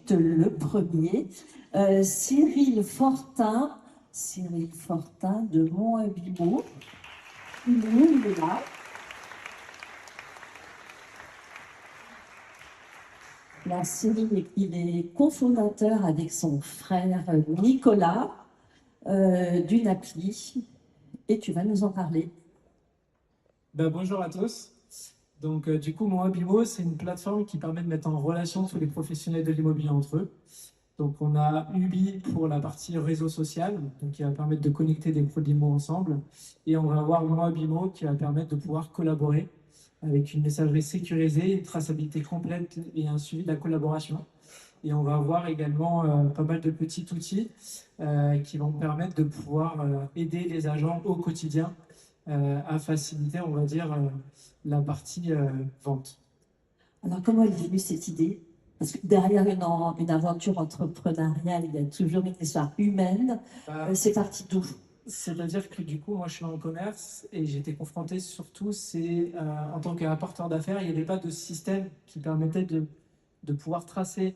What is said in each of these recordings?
ensuite le premier, Cyril Fortin de Montabimo. Il est là. La Cyril, il est cofondateur avec son frère Nicolas d'une appli, et tu vas nous en parler. Bonjour à tous. Donc, du coup, Montabimo, c'est une plateforme qui permet de mettre en relation tous les professionnels de l'immobilier entre eux. Donc, on a Ubi pour la partie réseau social, donc qui va permettre de connecter des pros de l'IMO ensemble. Et on va avoir Montabimo qui va permettre de pouvoir collaborer avec une messagerie sécurisée, une traçabilité complète et un suivi de la collaboration. Et on va avoir également pas mal de petits outils qui vont permettre de pouvoir aider les agents au quotidien à faciliter, on va dire, la partie vente. Alors, comment est venue cette idée? Parce que derrière une aventure entrepreneuriale, il y a toujours une histoire humaine. C'est parti d'où? C'est-à-dire que du coup, moi, je suis en commerce et j'ai été confronté surtout, c'est en tant qu'apporteur d'affaires, il n'y avait pas de système qui permettait de pouvoir tracer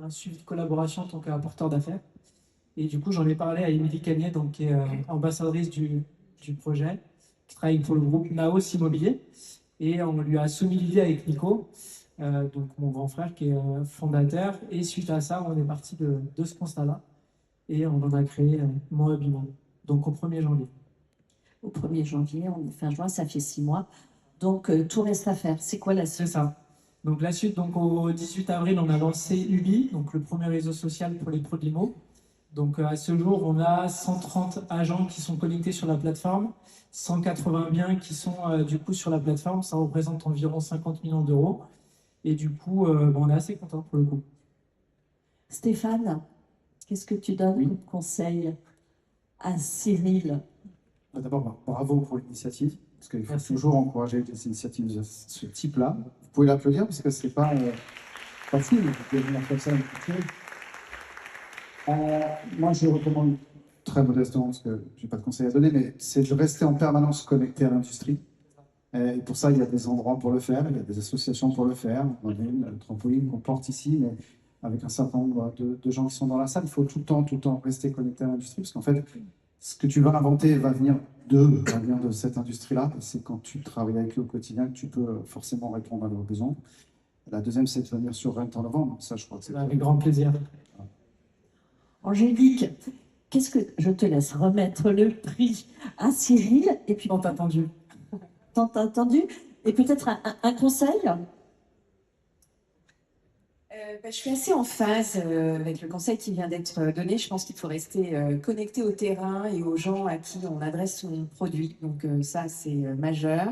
un suivi de collaboration en tant qu'apporteur d'affaires. Et du coup, j'en ai parlé à Émilie Cagnet, donc, qui est ambassadrice du projet, qui travaille pour le groupe Naos Immobilier. Et on lui a soumis l'idée avec Nico, donc mon grand frère qui est fondateur. Et suite à ça, on est parti de ce constat-là. Et on en a créé Montabimo, donc au 1er janvier. Au 1er janvier, on est fin juin, ça fait 6 mois. Donc, tout reste à faire. C'est quoi la suite? C'est ça. Donc la suite, donc, au 18 avril, on a lancé Ubi, donc le premier réseau social pour les pros de l'IMO. Donc à ce jour, on a 130 agents qui sont connectés sur la plateforme, 180 biens qui sont du coup sur la plateforme. Ça représente environ 50 millions d'euros. Et du coup, on est assez content pour le coup. Stéphane, qu'est-ce que tu donnes comme conseil à Cyril? D'abord, bravo pour l'initiative, parce qu'il faut toujours encourager des initiatives de ce type-là. Vous pouvez l'applaudir, parce que c'est pas facile de venir faire ça. Moi, je recommande très modestement, parce que je n'ai pas de conseils à donner, mais c'est de rester en permanence connecté à l'industrie. Et pour ça, il y a des endroits pour le faire, il y a des associations pour le faire. On a une trampoline qu'on porte ici, mais avec un certain nombre de gens qui sont dans la salle, il faut tout le temps rester connecté à l'industrie, parce qu'en fait, ce que tu vas inventer va venir de cette industrie-là. C'est quand tu travailles avec eux au quotidien que tu peux forcément répondre à leurs besoins. La deuxième, c'est de venir sur Rent en novembre. Ça, je crois que c'est avec grand plaisir. Angélique, qu'est-ce que je te laisse remettre le prix à Cyril et puis tant attendu. Tant attendu. Et peut-être un conseil? Je suis assez en phase avec le conseil qui vient d'être donné. Je pense qu'il faut rester connecté au terrain et aux gens à qui on adresse son produit. Donc ça, c'est majeur.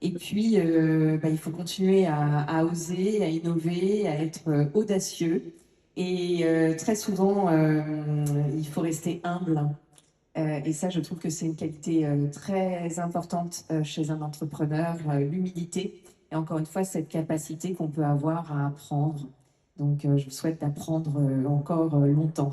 Et puis, il faut continuer à oser, à innover, à être audacieux. Et très souvent, il faut rester humble. Et ça, je trouve que c'est une qualité très importante chez un entrepreneur, l'humilité. Et encore une fois, cette capacité qu'on peut avoir à apprendre. Donc, je vous souhaite d'apprendre encore longtemps.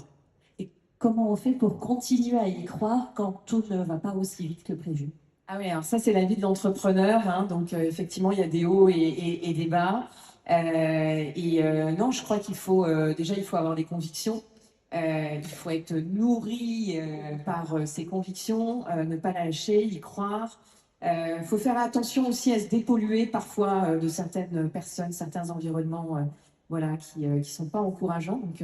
Et comment on fait pour continuer à y croire quand tout ne va pas aussi vite que prévu? Ah oui, alors ça, c'est la vie de l'entrepreneur. Hein, donc, effectivement, il y a des hauts et des bas. Non, je crois qu'il faut, déjà, il faut avoir des convictions. Il faut être nourri par ses convictions, ne pas lâcher, y croire. Il faut faire attention aussi à se dépolluer parfois de certaines personnes, certains environnements voilà, qui ne sont pas encourageants. Donc,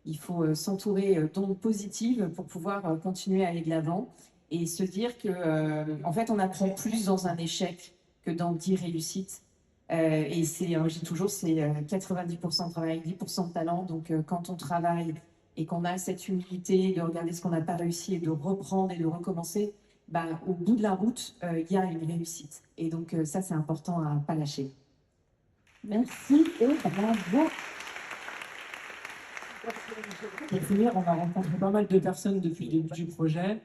il faut s'entourer d'ondes positives pour pouvoir continuer à aller de l'avant et se dire que, en fait, on apprend plus dans un échec que dans 10 réussites. Et je dis toujours, c'est 90% de travail, 10% de talent. Donc, quand on travaille et qu'on a cette humilité de regarder ce qu'on n'a pas réussi et de reprendre et de recommencer, au bout de la route, il y a une réussite. Et donc, ça, c'est important à ne pas lâcher. Merci et bravo. Pour finir, on a rencontré pas mal de personnes depuis le début du projet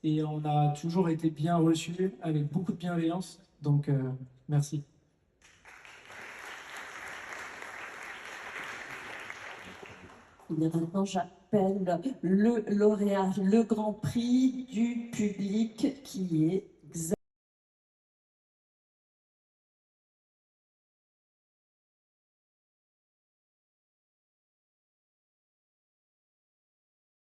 et on a toujours été bien reçus avec beaucoup de bienveillance. Donc, merci. Et maintenant, j'appelle le lauréat, le grand prix du public qui est